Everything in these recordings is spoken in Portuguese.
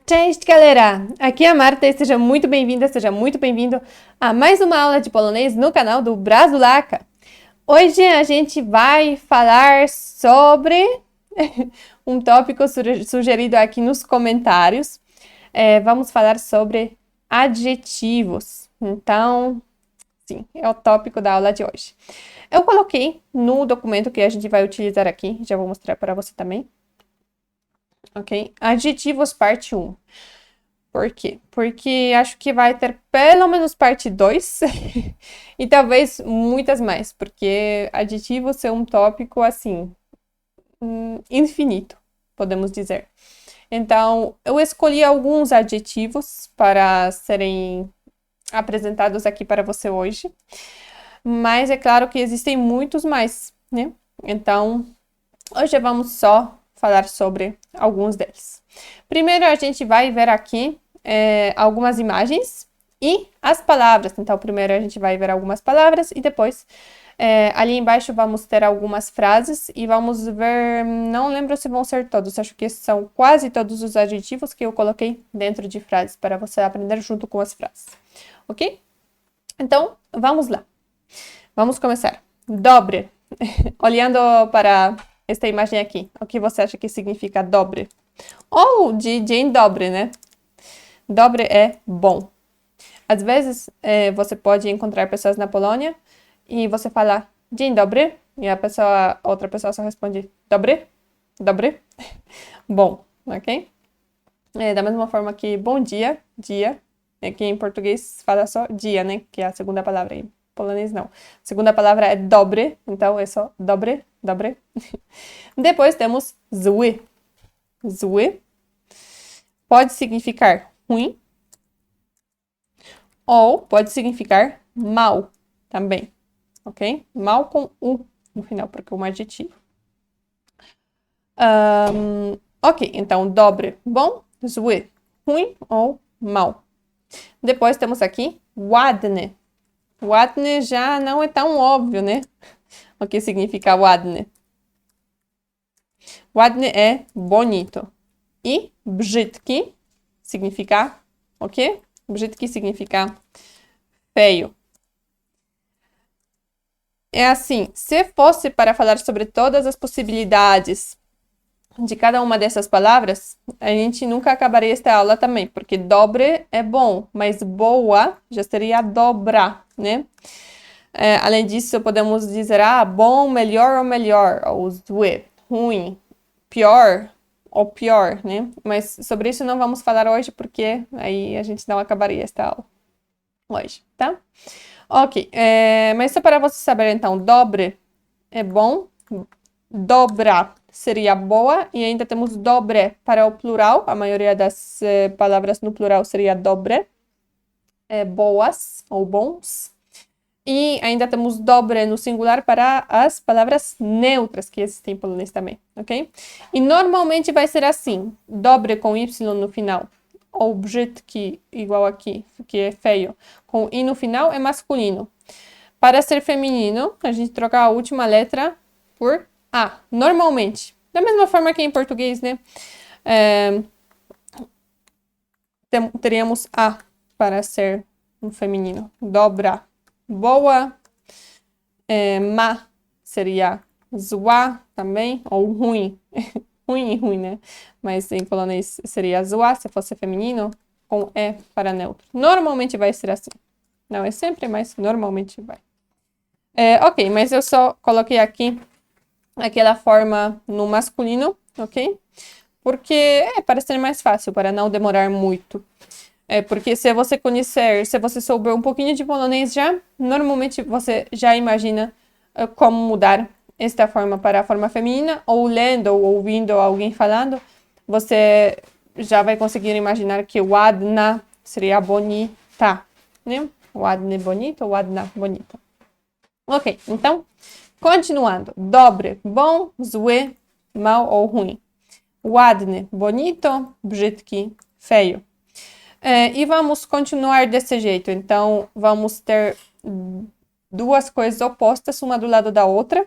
Cześć, galera! Aqui é a Marta e seja muito bem-vinda, seja muito bem-vindo a mais uma aula de polonês no canal do Brasulaca. Hoje a gente vai falar sobre um tópico sugerido aqui nos comentários. Vamos falar sobre adjetivos. Então, sim, é o tópico da aula de hoje. Eu coloquei no documento que a gente vai utilizar aqui, já vou mostrar para você também. Ok? Adjetivos, parte 1. Por quê? Porque acho que vai ter pelo menos parte 2 e talvez muitas mais, porque adjetivos é um tópico, assim, infinito, podemos dizer. Então, eu escolhi alguns adjetivos para serem apresentados aqui para você hoje, mas é claro que existem muitos mais, né? Então, hoje vamos só falar sobre alguns deles. Primeiro, a gente vai ver aqui algumas imagens e as palavras. Então, primeiro a gente vai ver algumas palavras e depois, ali embaixo, vamos ter algumas frases e vamos ver, não lembro se vão ser todos, acho que são quase todos os adjetivos que eu coloquei dentro de frases para você aprender junto com as frases, ok? Então, vamos lá. Vamos começar. Dobre. Olhando para esta imagem aqui, o que você acha que significa dobre? Ou de dzień dobry, né? Dobre é bom. Às vezes, você pode encontrar pessoas na Polônia e você fala dzień dobry e outra pessoa só responde dobry, dobry, bom, ok? Da mesma forma que bom dia, dia, aqui em português fala só dia, né? Que é a segunda palavra aí. Polonês não. A segunda palavra é dobre, então é só dobre, dobre. Depois temos zły. Zły pode significar ruim ou pode significar mal também, ok? Mal com U no final, porque é um adjetivo. Ok, então dobre, bom, zły, ruim ou mal. Depois temos aqui ładny. Ładny já não é tão óbvio, né? O que significa ładny? Ładny é bonito. E brzydki significa o quê? Brzydki significa feio. É assim, se fosse para falar sobre todas as possibilidades de cada uma dessas palavras, a gente nunca acabaria esta aula também, porque dobre é bom, mas boa já seria dobra, né? Além disso, podemos dizer, bom, melhor ou melhor, ou zły, ruim, pior ou pior, né? Mas sobre isso não vamos falar hoje, porque aí a gente não acabaria esta aula hoje, tá? Ok, mas só para você saber, então, dobre é bom, dobra seria boa, e ainda temos dobre para o plural, a maioria das palavras no plural seria dobre, boas ou bons. E ainda temos dobre no singular para as palavras neutras, que existem em polonês também, ok? E normalmente vai ser assim, dobre com Y no final, ou brzydki, igual aqui, que é feio, com I no final é masculino. Para ser feminino, a gente troca a última letra por A, normalmente. Da mesma forma que em português, né? Teríamos A para ser um feminino, dobra. Boa, má seria zła também, ou ruim, ruim e ruim, né? Mas em polonês seria zła, se fosse feminino, com E para neutro. Normalmente vai ser assim. Não é sempre, mas normalmente vai. Ok, mas eu só coloquei aqui aquela forma no masculino, ok? Porque para ser mais fácil, para não demorar muito. Porque se você conhecer, se você souber um pouquinho de polonês já, normalmente você já imagina como mudar esta forma para a forma feminina, ou lendo ou ouvindo alguém falando, você já vai conseguir imaginar que ładna seria bonita, né? Ładny bonito, ładna bonita. Ok, então, continuando. Dobre, bom, zły, mal ou ruim. Ładny, bonito, brzydki, feio. E vamos continuar desse jeito. Então, vamos ter duas coisas opostas, uma do lado da outra,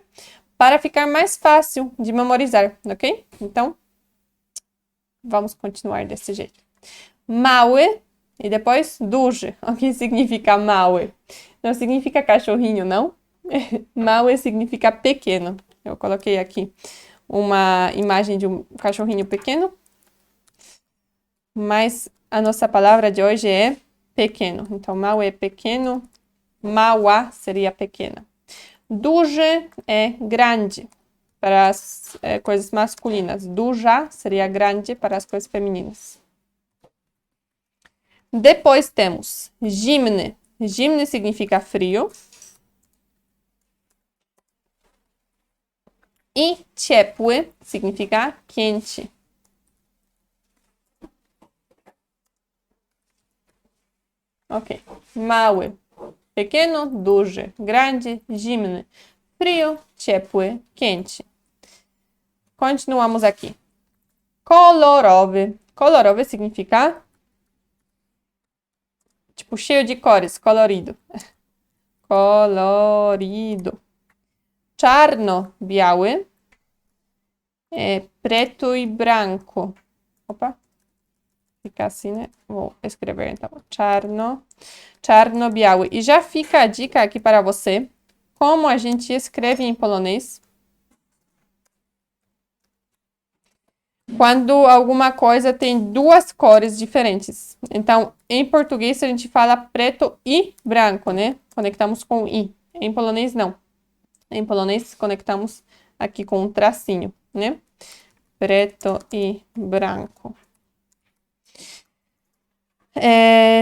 para ficar mais fácil de memorizar, ok? Então, vamos continuar desse jeito. Mały e depois duży. O que significa mały? Não significa cachorrinho, não. Mały significa pequeno. Eu coloquei aqui uma imagem de um cachorrinho pequeno. Mas a nossa palavra de hoje é pequeno. Então, mały é pequeno. Mała seria pequena. Duży é grande para as coisas masculinas. Duża seria grande para as coisas femininas. Depois temos zimny. Zimny significa frio. E ciepły significa quente. Ok. Mały, pequeno, duży, grande, zimny, frio, ciepły, quente. Continuamos aqui. Colorowy. Colorowy significa tipo cheio de cores, colorido. Colorido. Czarno-biały. Preto e branco. Opa. Fica assim, né? Vou escrever então. Czarno-biały. E já fica a dica aqui para você, como a gente escreve em polonês quando alguma coisa tem duas cores diferentes. Então, em português a gente fala preto e branco, né? Conectamos com i. Em polonês, não. Em polonês, conectamos aqui com um tracinho, né? Preto e branco.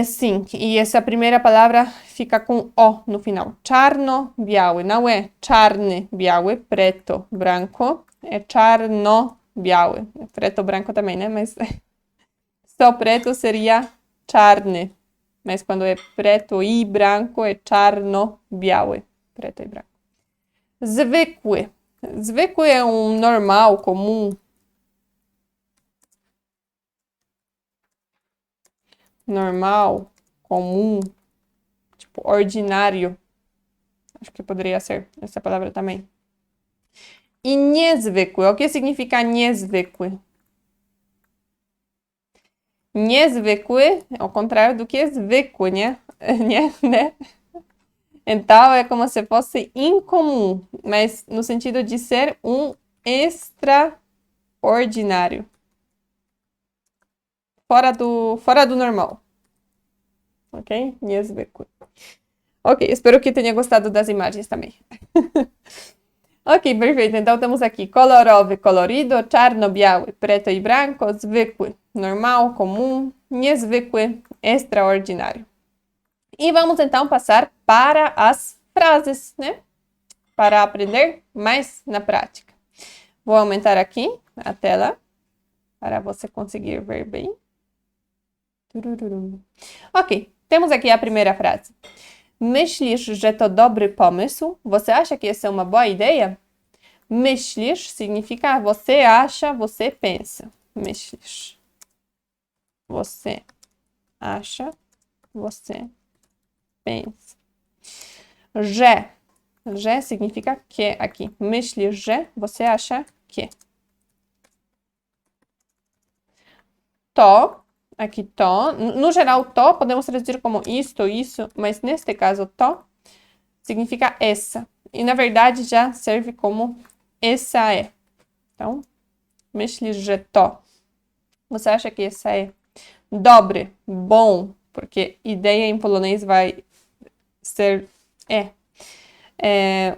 Sim, e essa primeira palavra fica com o no final. Czarno-biały. Não é czarny-biały, preto, branco. É czarno-biały. Preto, branco também, né? Mas só preto seria czarny. Mas quando é preto e branco, é czarno-biały. Preto e branco. Zwykły. Zwykły é um normal, comum. Normal, comum, tipo ordinário. Acho que poderia ser essa palavra também. E niezwykły. O que significa niezwykły? Niezwykły é o contrário do que é zwykły, né? né? Então, é como se fosse incomum, mas no sentido de ser um extraordinário. Fora do normal. Ok? Niezwykły. Ok, espero que tenha gostado das imagens também. Ok, perfeito. Então, temos aqui kolorowy, colorido, czarno-biały, preto e branco, zwykły, normal, comum, niezwykły, extraordinário. E vamos então passar para as frases, né? Para aprender mais na prática. Vou aumentar aqui a tela para você conseguir ver bem. Ok, temos aqui a primeira frase. Myślisz, że to dobry pomysł? Você acha que essa é uma boa ideia? Myślisz significa você acha, você pensa. Myślisz. Você acha, você pensa. Że significa que aqui. Myślisz, że você acha que. To. Aqui to, no geral to podemos traduzir como isto, isso, mas neste caso to significa essa. E na verdade já serve como essa é. Então, myślisz, że to. Você acha que essa é? Dobre, bom, porque ideia em polonês vai ser é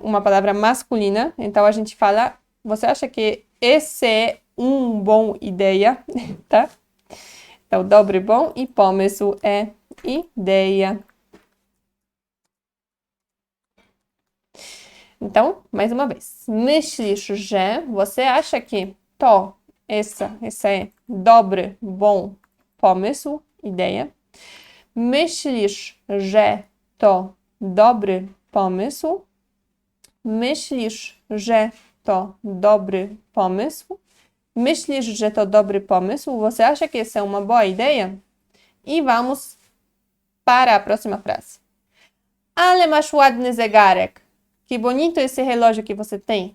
uma palavra masculina, então a gente fala, você acha que esse é um bom ideia, tá? Então, dobre, bom e pomysł é ideia. Então, mais uma vez. Myślisz, że, você acha que to, essa é dobre, bom, pomysł, ideia. Myślisz, że to dobry pomysł. Myślisz, że to dobry pomysł. Myślisz, że to dobry pomysł? Você acha que essa é uma boa ideia? E vamos para a próxima frase. Ale masz ładny zegarek. Que bonito esse relógio que você tem.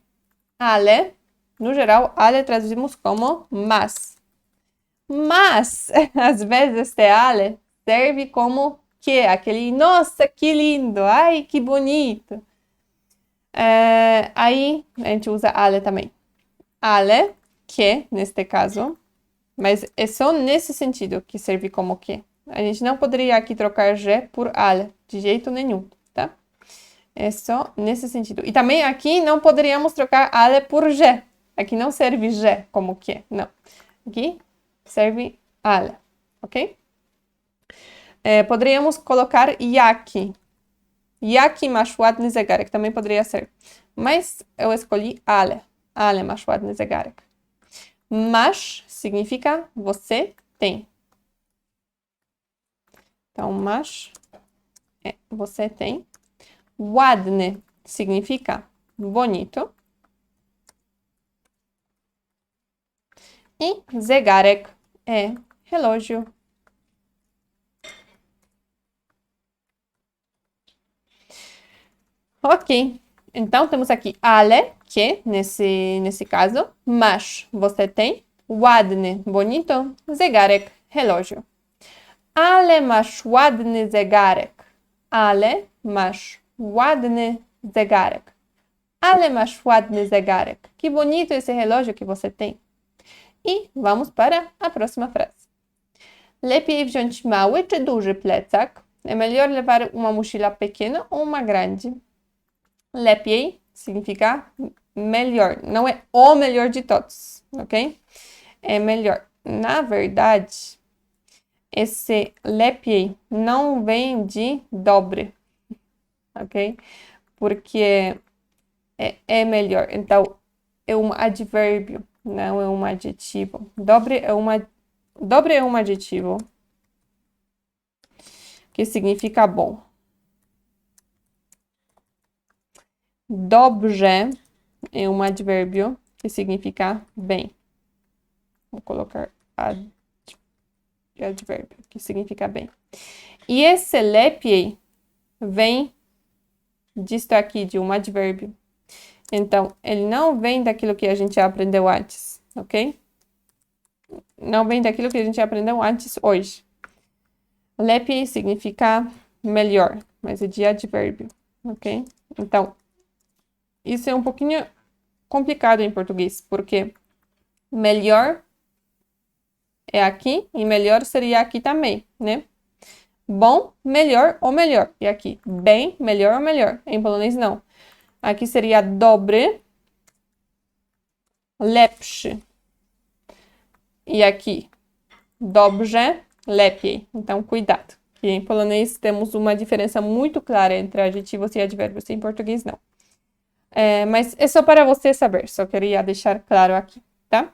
Ale, no geral, ale traduzimos como mas. Mas, às vezes, este ale serve como que? Aquele, nossa, que lindo, ai, que bonito. Aí, a gente usa ale também. Ale, que, neste caso, mas é só nesse sentido que serve como que. A gente não poderia aqui trocar je por ale, de jeito nenhum, tá? É só nesse sentido. E também aqui não poderíamos trocar ale por je. Aqui não serve je como que, não. Aqui serve ale, ok? Poderíamos colocar yaki. Yaki masz ładny zegarek, também poderia ser. Mas eu escolhi ale. Ale masz ładny zegarek. Masz significa você tem. Então, masz é você tem. Ładny significa bonito. E zegarek é relógio. Ok. Então, temos aqui ale, que, nesse caso. Masz, você tem. Ładny, bonito. Zegarek, relógio. Ale masz ładny zegarek. Ale masz ładny zegarek. Ale masz ładny zegarek. Que bonito esse relógio que você tem. I vamos para a próxima frase. Lepiej wziąć mały czy duży plecak? É melhor levar uma mochila pequena ou uma grande? Lepiej significa melhor. Não é o melhor de todos, ok? É melhor. Na verdade, esse lepiej não vem de dobre, ok? Porque é melhor. Então, é um advérbio, não é um adjetivo. Dobre é um adjetivo que significa bom. Dobrze é um advérbio que significa bem. Vou colocar advérbio, que significa bem. E esse lepiej vem disto aqui, de um advérbio. Então, ele não vem daquilo que a gente aprendeu antes, ok? Não vem daquilo que a gente aprendeu antes hoje. Lepiej significa melhor, mas é de advérbio, ok? Então, isso é um pouquinho complicado em português, porque melhor é aqui e melhor seria aqui também, né? Bom, melhor ou melhor. E aqui, bem, melhor ou melhor. Em polonês, não. Aqui seria dobre, lepszy. E aqui, dobrze, lepiej. Então, cuidado. E em polonês temos uma diferença muito clara entre adjetivos e advérbios. Em português, não. Mas é só para você saber. Só queria deixar claro aqui, tá?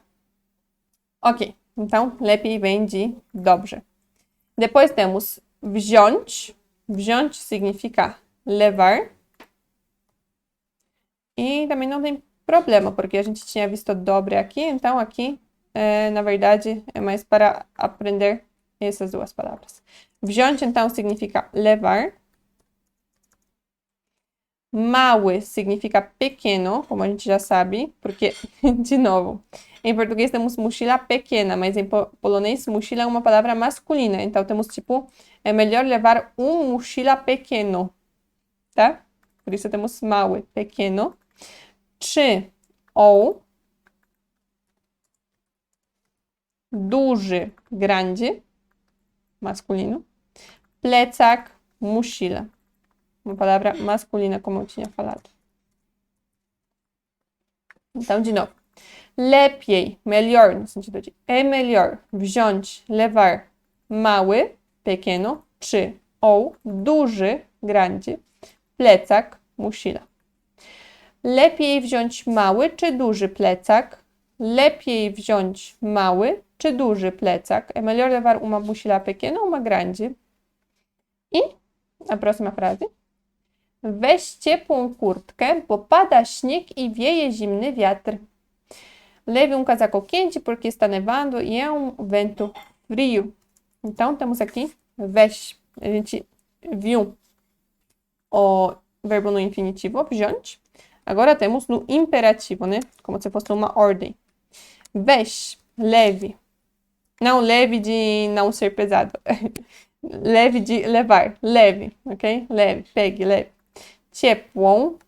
Ok. Então, lepiej vem de dobrze. Depois temos wziąć. Wziąć significa levar. E também não tem problema, porque a gente tinha visto dobre aqui, então aqui, na verdade, é mais para aprender essas duas palavras. Wziąć, então, significa levar. Mały significa pequeno, como a gente já sabe, porque, de novo, em português temos mochila pequena, mas em polonês mochila é uma palavra masculina, então temos tipo, é melhor levar mochila pequeno, tá? Por isso temos mały, pequeno. Czy ou duży, grande, masculino. Plecak, mochila. Uma palavra masculina, como eu tinha falado. Então, de novo. Lepiej, melhor, no sentido de é melhor. Wziąć, levar. Mały, pequeno. Czy ou duży, grande. Plecak, mochila. Lepiej wziąć mały czy duży plecak? Lepiej wziąć mały czy duży plecak? É melhor levar uma mochila pequena ou uma grande? I a próxima frase. Weź ciepłą kurtkę, bo pada śnieg e wieje zimny wiatr. Leve um casaco quente porque está nevando e é um vento frio. Então, temos aqui weź. A gente viu o verbo no infinitivo, wziąć. Agora temos no imperativo, né? Como se fosse uma ordem. Weź, leve. Não leve de não ser pesado. Leve de levar. Leve, ok? Leve, pegue, leve. Ciepłą.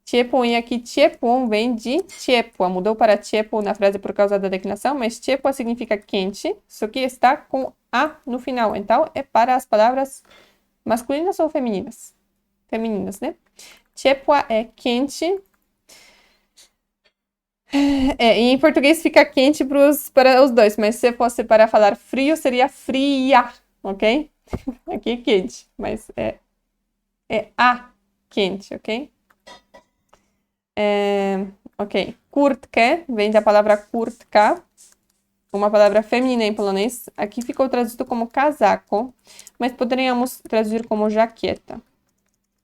Ciepłą e aqui ciepłą vem de ciepła. Mudou para ciepło na frase por causa da declinação, mas ciepła significa quente, só que está com A no final. Então, é para as palavras masculinas ou femininas? Femininas, né? Ciepła é quente. É, e em português fica quente para os dois, mas se fosse para falar frio, seria fria, ok? Aqui é quente, mas é a quente, ok? Ok. Kurtkę vem da palavra kurtka, uma palavra feminina em polonês. Aqui ficou traduzido como casaco, mas poderíamos traduzir como jaqueta,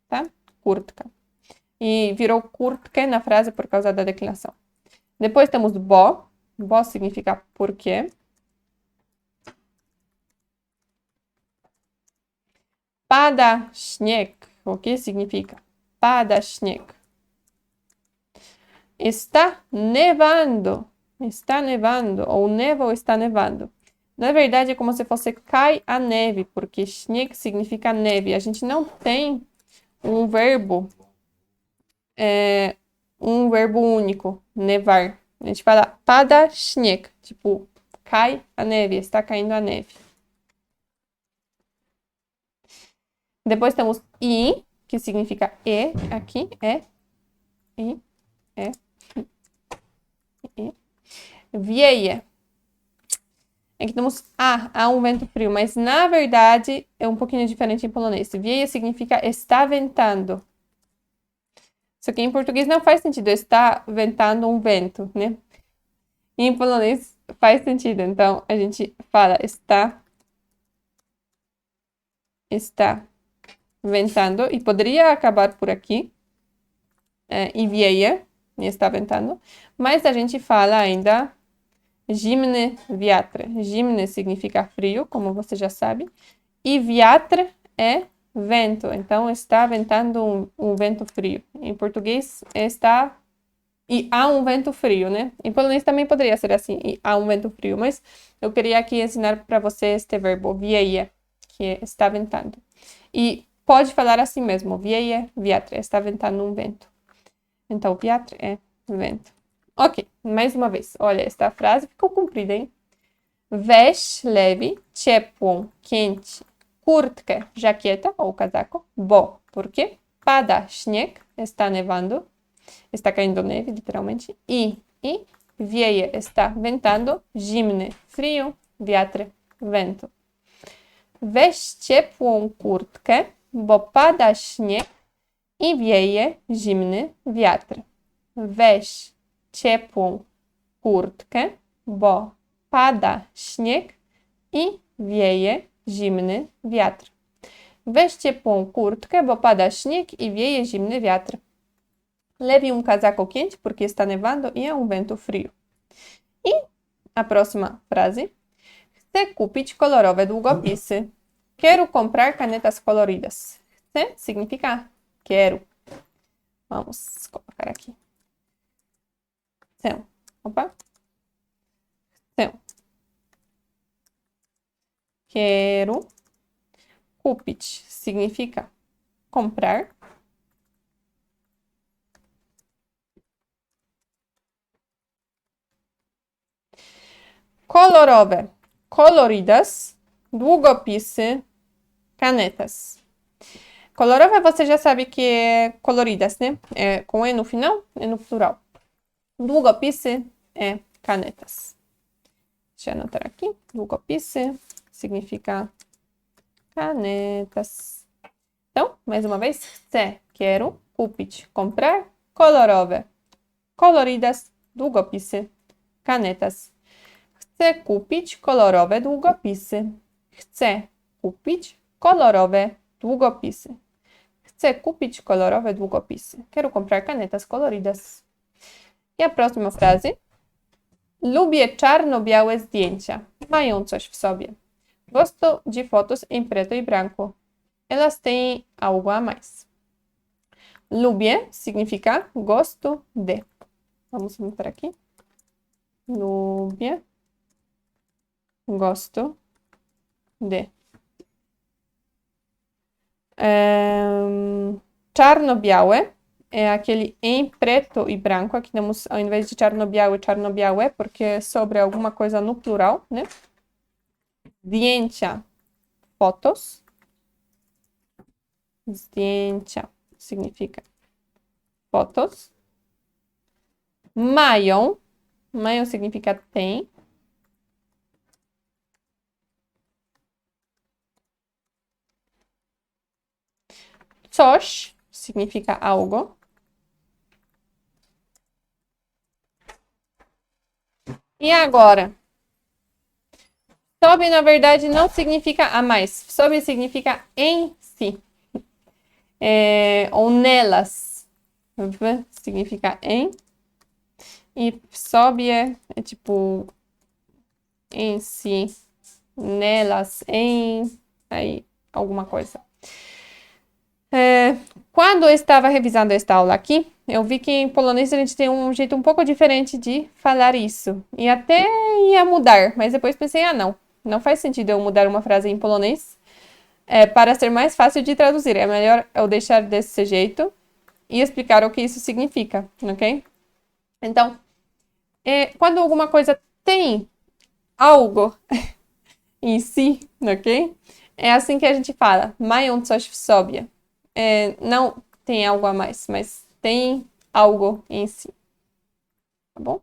tá? Kurtka. E virou kurtkę na frase por causa da declinação. Depois temos bo. Bo significa porquê. Pada śnieg. O que significa? Pada śnieg. Está nevando. Está nevando. Ou neva ou está nevando. Na verdade, é como se fosse cai a neve, porque śnieg significa neve. A gente não tem um verbo único, nevar. A gente fala pada śnieg, tipo, cai a neve, está caindo a neve. Depois temos i, que significa e, aqui, i. Wieje. Aqui temos há um vento frio, mas na verdade é um pouquinho diferente em polonês. Wieje significa está ventando. Só que em português não faz sentido, está ventando um vento, né? E em polonês faz sentido, então a gente fala está ventando, e poderia acabar por aqui, e wieje, está ventando, mas a gente fala ainda zimny wiatr. Zimny significa frio, como você já sabe, e wiatr é vento, então está ventando um vento frio. Em português está e há um vento frio, né? Em polonês também poderia ser assim, e há um vento frio, mas eu queria aqui ensinar para você este verbo wieje, que é está ventando. E pode falar assim mesmo, wieje, wiatr, está ventando um vento. Então, wiatr é vento. Ok, mais uma vez. Olha, esta frase ficou comprida, hein? Weź, leve, ciepłą, quente, kurtkę, jaqueta ou casaco, bo, porque pada śnieg, está nevando, está caindo neve, literalmente, e wieje, está ventando, zimny, frio, wiatr, vento. Weź ciepłą kurtkę, bo pada śnieg i wieje zimny wiatr. Weź ciepłą kurtkę, bo pada śnieg i wieje zimny wiatr. Weź ciepłą kurtkę, bo pada śnieg e wieje zimny wiatr. Leve um casaco quente, porque está nevando e é um vento frio. E a próxima frase. Chcę kupić kolorowe długopisy. Quero comprar canetas coloridas. Chcę significa quero. Vamos colocar aqui. Chcę. Opa. Chcę. Quero. Kupić significa comprar. Kolorowe, coloridas, długopisy, canetas. Kolorowe você já sabe que é coloridas, né? É com E no final, é no plural. Długopisy é canetas. Deixa eu anotar aqui. Długopisy significa canetas. Então, mais uma vez. Chcę, quero, kupić, comprar, kolorowe, coloridas, długopisy, canetas. Chcę kupić kolorowe długopisy. Chcę kupić kolorowe długopisy. Chcę kupić kolorowe długopisy. Quero comprar canetas coloridas. E a próxima frase. Lubię czarno-białe zdjęcia. Mają coś w sobie. Gosto de fotos em preto e branco. Elas têm algo a mais. Lubię significa gosto de. Vamos anotar aqui. Lubię. Gosto de. Czarno-białe é aquele em preto e branco. Aqui temos, ao invés de czarno-białe, porque é sobre alguma coisa no plural, né? Zdjęcia, fotos. Zdjęcia significa fotos. Mają significa tem. Coś significa algo. E agora? Sobre, na verdade, não significa a mais. Sobre significa em si. Ou nelas. V significa em. E sobe é tipo em si, nelas, em, aí, alguma coisa. Quando eu estava revisando esta aula aqui, eu vi que em polonês a gente tem um jeito um pouco diferente de falar isso. E até ia mudar, mas depois pensei, não faz sentido eu mudar uma frase em polonês para ser mais fácil de traduzir. É melhor eu deixar desse jeito e explicar o que isso significa, ok? Então, quando alguma coisa tem algo em si, ok? É assim que a gente fala, mają coś w sobie. Não tem algo a mais, mas tem algo em si. Tá bom?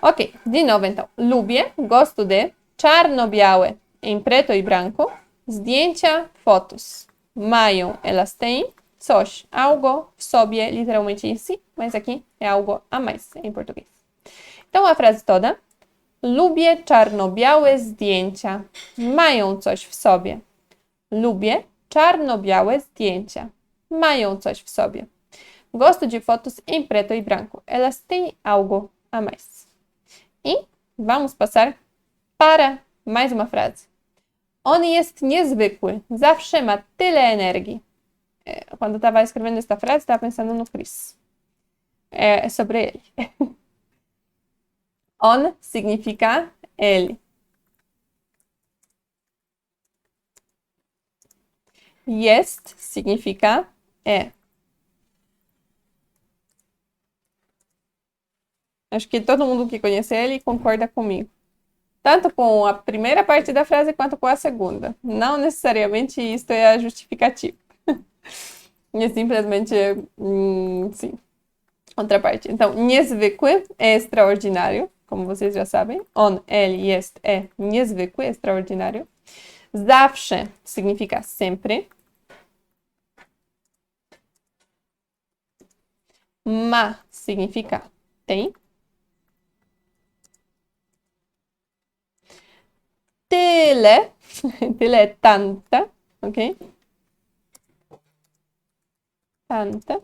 Ok, de novo então. Lubię, gosto de, czarno-białe, em preto e branco, zdjęcia, fotos. Mają, elas têm, coś, algo, w sobie, literalmente em si, mas aqui é algo a mais em português. Então a frase toda. Lubię czarno-białe zdjęcia. Mają coś w sobie. Lubię czarno-białe zdjęcia. Mają coś w sobie. Gosto de fotos em preto e branco. Elas têm algo a mais. E vamos passar para mais uma frase. On jest niezwykły. Zawsze ma tyle energii. Quando eu estava escrevendo esta frase, estava pensando no Chris. É sobre ele. On significa ele. Jest significa é. Acho que todo mundo que conhece ele concorda comigo. Tanto com a primeira parte da frase quanto com a segunda. Não necessariamente isto é a justificativa. É simplesmente, sim. Outra parte. Então, niezwykły é extraordinário, como vocês já sabem. On, ele, jest, é niezwykły, extraordinário. Zawsze significa sempre. Ma significa tem. Tyle, tyle é tanta, ok? Tanta.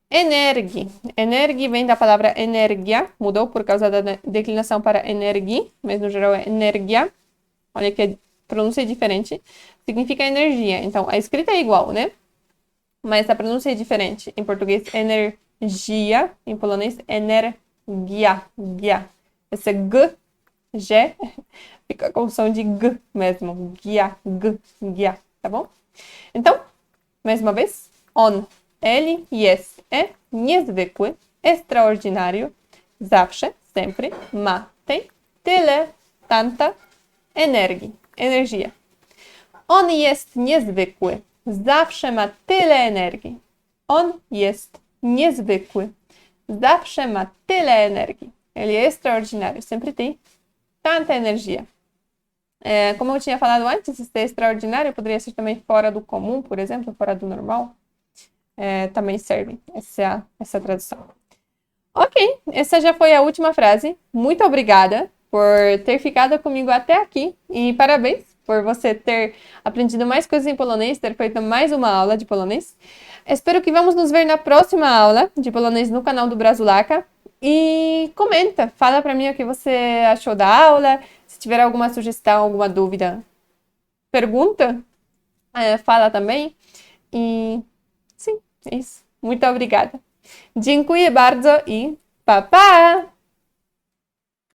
Energi vem da palavra energia, mudou por causa da declinação para energi, mas no geral é energia. Olha que a pronúncia é diferente. Significa energia. Então, a escrita é igual, né? Mas a pronúncia é diferente. Em português, energia. Em polonês, energia. Gia. Esse G, G, fica com som de G mesmo. Gia, G, gia. Tá bom? Então, mais uma vez. On, ele, jest, é niezwykły, extraordinário, zawsze, sempre, ma, tem, tyle, tanta, energii, energia. On jest niezwykły, zawsze ma tyle energii. On jest niezwykły, zawsze ma tyle energii. Ele é extraordinário, sempre tem tanta energia. Como eu tinha falado antes, ser extraordinário poderia ser também fora do comum, por exemplo, fora do normal. Também serve essa tradução. Ok, essa já foi a última frase. Muito obrigada por ter ficado comigo até aqui e parabéns por você ter aprendido mais coisas em polonês, ter feito mais uma aula de polonês. Espero que vamos nos ver na próxima aula de polonês no canal do Brasulaca. E comenta, fala para mim o que você achou da aula, se tiver alguma sugestão, alguma dúvida, pergunta, fala também. E sim, é isso. Muito obrigada. Dziękuję bardzo i pa, pa!